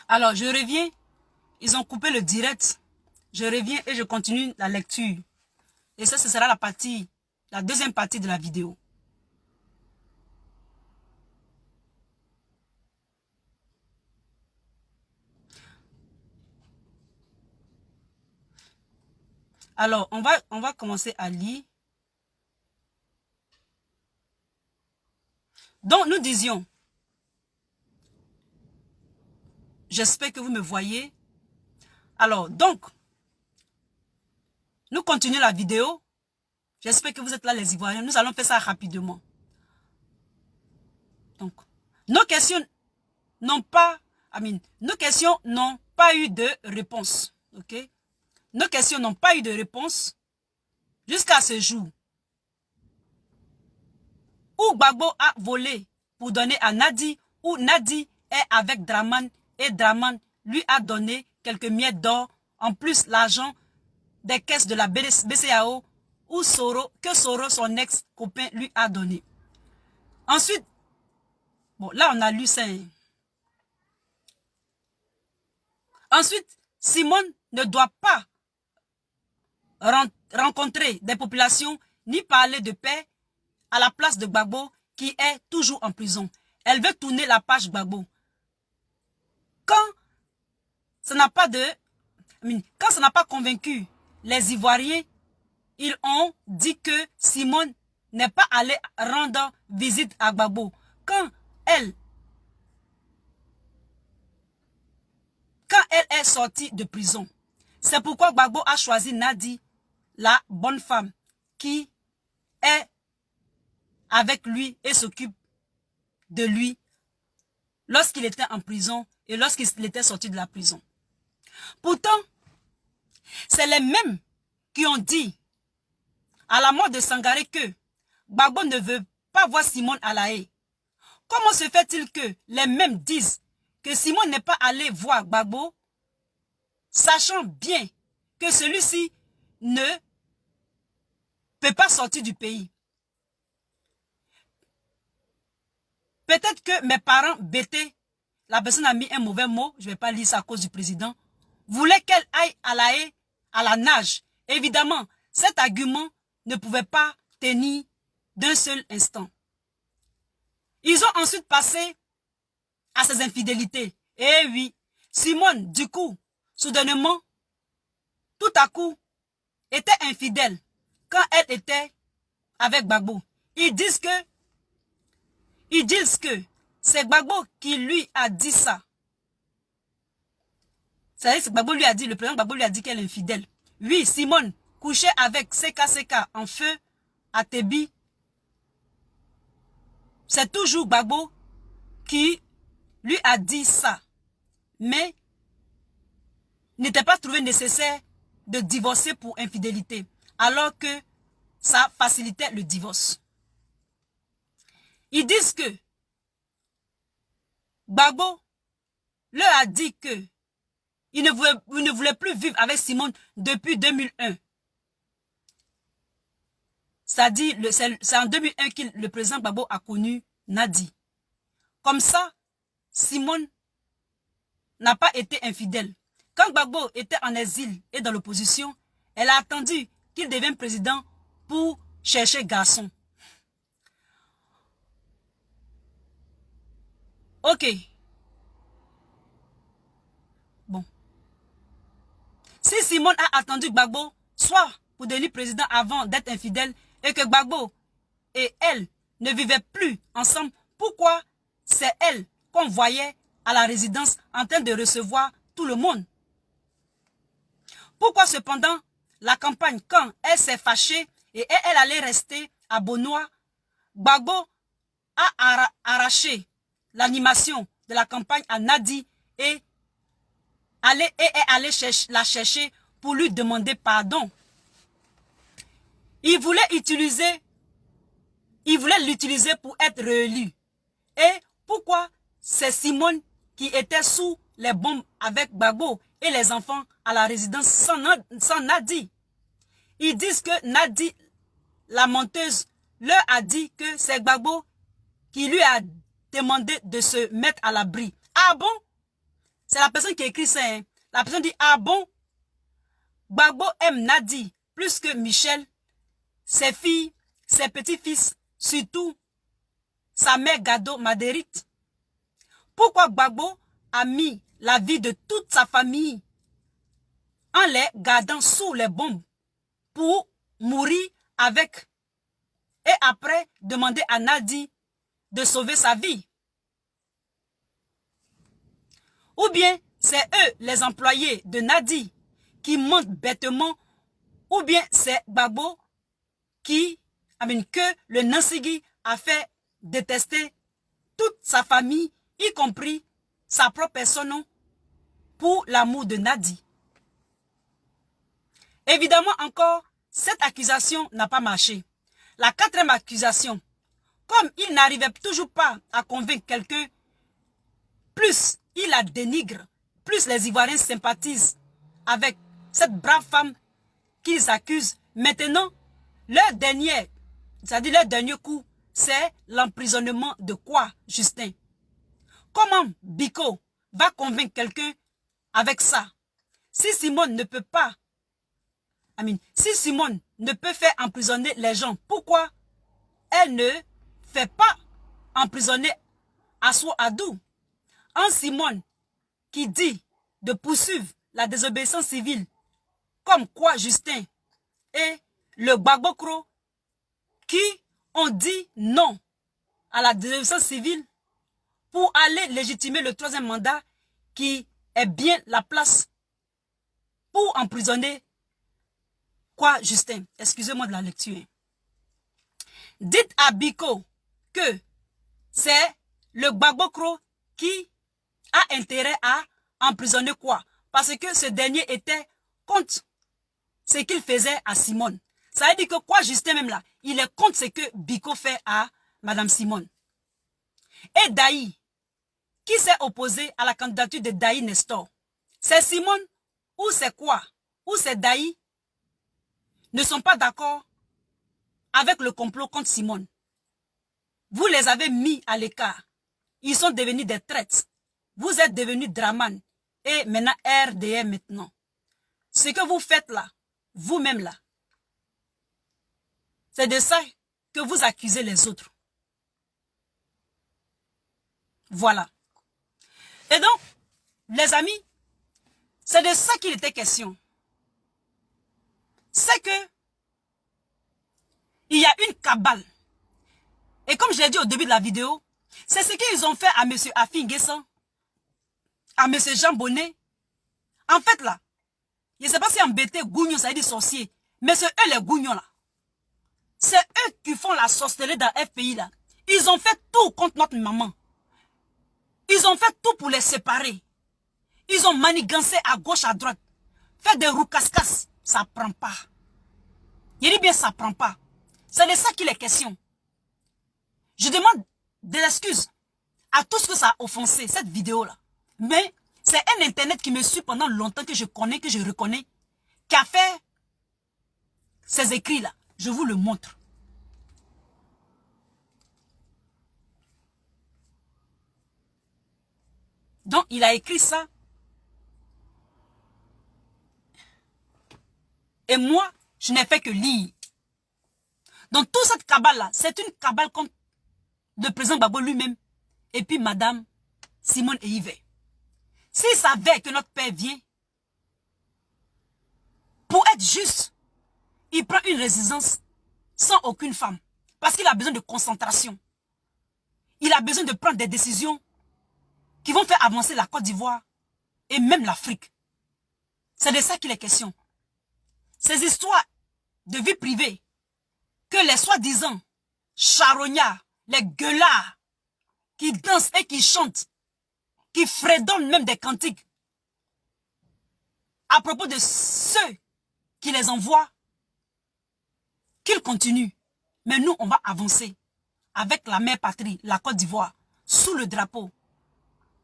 Alors, je reviens. Ils ont coupé le direct. Je reviens et je continue la lecture. Et ça, ce sera la deuxième partie de la vidéo. Alors, on va commencer à lire. Donc, nous disions, j'espère que vous me voyez. Alors, donc, nous continuons la vidéo. J'espère que vous êtes là, les Ivoiriens. Nous allons faire ça rapidement. Donc, nos questions n'ont pas eu de réponse. Ok? Nos questions n'ont pas eu de réponse jusqu'à ce jour où Gbagbo a volé pour donner à Nadi, où Nadi est avec Draman et Draman lui a donné quelques miettes d'or, en plus l'argent des caisses de la BCAO que Soro, son ex-copain, lui a donné. Ensuite, bon, là on a lu ça. Ensuite, Simone ne doit pas rencontrer des populations ni parler de paix à la place de Gbagbo qui est toujours en prison. Elle veut tourner la page Gbagbo. Quand ça n'a pas convaincu les Ivoiriens, ils ont dit que Simone n'est pas allée rendre visite à Gbagbo. Quand elle est sortie de prison, c'est pourquoi Gbagbo a choisi Nadi, la bonne femme, qui est avec lui et s'occupe de lui lorsqu'il était en prison et lorsqu'il était sorti de la prison. Pourtant, c'est les mêmes qui ont dit à la mort de Sangaré que Gbagbo ne veut pas voir Simone à La Haye. Comment se fait-il que les mêmes disent que Simone n'est pas allé voir Gbagbo, sachant bien que celui-ci ne peut pas sortir du pays? Peut-être que mes parents bêtés, la personne a mis un mauvais mot, je ne vais pas lire ça à cause du président, voulaient qu'elle aille à La Haye à la nage. Évidemment, cet argument ne pouvait pas tenir d'un seul instant. Ils ont ensuite passé à ses infidélités. Eh oui, Simone, du coup, soudainement, tout à coup, était infidèle quand elle était avec Gbagbo. Ils disent que c'est Gbagbo qui lui a dit ça. C'est Gbagbo lui a dit, le président Gbagbo lui a dit qu'elle est infidèle. Oui, Simone couchait avec CK en feu à Tébi. C'est toujours Gbagbo qui lui a dit ça. Mais n'était pas trouvé nécessaire de divorcer pour infidélité, alors que ça facilitait le divorce. Ils disent que Gbagbo leur a dit que il ne voulait plus vivre avec Simone depuis 2001. C'est-à-dire, c'est en 2001 que le président Gbagbo a connu Nadi. Comme ça, Simone n'a pas été infidèle. Quand Gbagbo était en exil et dans l'opposition, elle a attendu qu'il devienne président pour chercher garçon. Ok. Bon. Si Simone a attendu Gbagbo, soit pour devenir président avant d'être infidèle, et que Gbagbo et elle ne vivaient plus ensemble, pourquoi c'est elle qu'on voyait à la résidence en train de recevoir tout le monde? Pourquoi cependant la campagne, quand elle s'est fâchée et elle allait rester à Bonois, Gbagbo a arraché l'animation de la campagne à Nadi et est allé la chercher pour lui demander pardon. Il voulait l'utiliser pour être réélu. Et pourquoi c'est Simone qui était sous les bombes avec Gbagbo et les enfants à la résidence sans Nadi? Ils disent que Nadi, la menteuse, leur a dit que c'est Gbagbo qui lui a demandé de se mettre à l'abri. Ah bon? C'est la personne qui écrit ça. Hein. La personne dit, ah bon, Gbagbo aime Nadi plus que Michel, ses filles, ses petits-fils, surtout sa mère Gado Madérite. Pourquoi Gbagbo a mis la vie de toute sa famille en les gardant sous les bombes pour mourir avec et après demander à Nadi de sauver sa vie? Ou bien c'est eux les employés de Nadi qui mentent bêtement, ou bien c'est Gbagbo que le Nansigi a fait détester toute sa famille, y compris sa propre personne, pour l'amour de Nadi. Évidemment encore, cette accusation n'a pas marché. La quatrième accusation, comme il n'arrivait toujours pas à convaincre quelqu'un, plus il la dénigre, plus les Ivoiriens sympathisent avec cette brave femme qu'ils accusent. Maintenant, leur dernier coup, c'est l'emprisonnement de quoi, Justin? Comment Biko va convaincre quelqu'un avec ça? Si Simone ne peut pas, si Simone ne peut faire emprisonner les gens, pourquoi elle ne fait pas emprisonner Assou Adou? Un Simone qui dit de poursuivre la désobéissance civile, comme quoi Justin et le Gbagbo Kro qui ont dit non à la désobéissance civile pour aller légitimer le troisième mandat qui est bien la place pour emprisonner quoi Justin? Excusez-moi de la lecture. Dites à Biko que c'est le Gbagbo Kro qui a intérêt à emprisonner quoi? Parce que ce dernier était contre ce qu'il faisait à Simone. Ça veut dire que quoi Justin même là, il est contre ce que Biko fait à Madame Simone. Et Daï, qui s'est opposé à la candidature de Daï Nestor? C'est Simone ou c'est quoi? Ou c'est Daï? Ne sont pas d'accord avec le complot contre Simone. Vous les avez mis à l'écart. Ils sont devenus des traîtres. Vous êtes devenus Draman et maintenant RDR maintenant. Ce que vous faites là, vous-même là, c'est de ça que vous accusez les autres. Voilà. Et donc, les amis, c'est de ça qu'il était question. C'est que il y a une cabale. Et comme je l'ai dit au début de la vidéo, c'est ce qu'ils ont fait à M. Afi N'Guessan, à M. Jean Bonnet. En fait là, je ne sais pas si embêté, gougnon, ça veut dire sorcier, mais c'est eux les gougnons là. C'est eux qui font la sorcellerie dans FPI là. Ils ont fait tout contre notre maman. Ils ont fait tout pour les séparer. Ils ont manigancé à gauche, à droite. Fait des roucascas. Ça prend pas. Il dit bien ça prend pas. C'est de ça qu'il est question. Je demande des excuses à tout ce que ça a offensé, cette vidéo-là. Mais c'est un internet qui me suit pendant longtemps, que je connais, que je reconnais, qui a fait ces écrits-là. Je vous le montre. Donc, il a écrit ça. Et moi, je n'ai fait que lire. Donc, toute cette cabale-là, c'est une cabale contre le président Gbagbo lui-même et puis Madame Simone et Yves. S'ils savaient que notre père vient, pour être juste, il prend une résidence sans aucune femme. Parce qu'il a besoin de concentration. Il a besoin de prendre des décisions qui vont faire avancer la Côte d'Ivoire et même l'Afrique. C'est de ça qu'il est question. Ces histoires de vie privée que les soi-disant charognards, les gueulards qui dansent et qui chantent, qui fredonnent même des cantiques à propos de ceux qui les envoient, qu'ils continuent. Mais nous, on va avancer avec la mère patrie, la Côte d'Ivoire, sous le drapeau.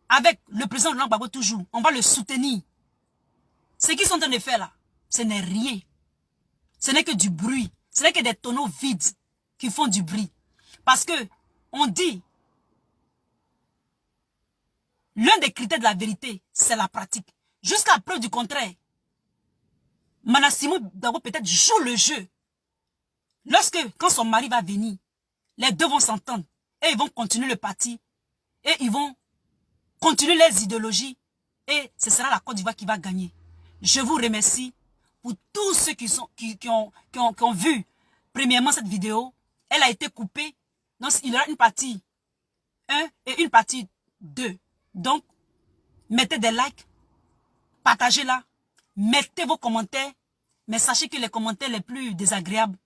Avec le président Laurent Gbagbo toujours, on va le soutenir. Ce qu'ils sont en train de faire là, ce n'est rien. Ce n'est que du bruit. Ce n'est que des tonneaux vides qui font du bruit. Parce que on dit L'un des critères de la vérité, c'est la pratique. Jusqu'à preuve du contraire. Mana Simon Dabo peut-être joue le jeu. Quand son mari va venir, les deux vont s'entendre. Et ils vont continuer le parti. Et ils vont continuer les idéologies. Et ce sera la Côte d'Ivoire qui va gagner. Je vous remercie pour tous ceux qui ont vu premièrement cette vidéo. Elle a été coupée. Donc il y aura une partie 1 et une partie 2. Donc, mettez des likes, partagez-la, mettez vos commentaires. Mais sachez que les commentaires les plus désagréables,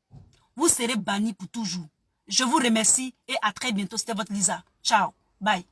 vous serez bannis pour toujours. Je vous remercie et à très bientôt. C'était votre Lisa. Ciao. Bye.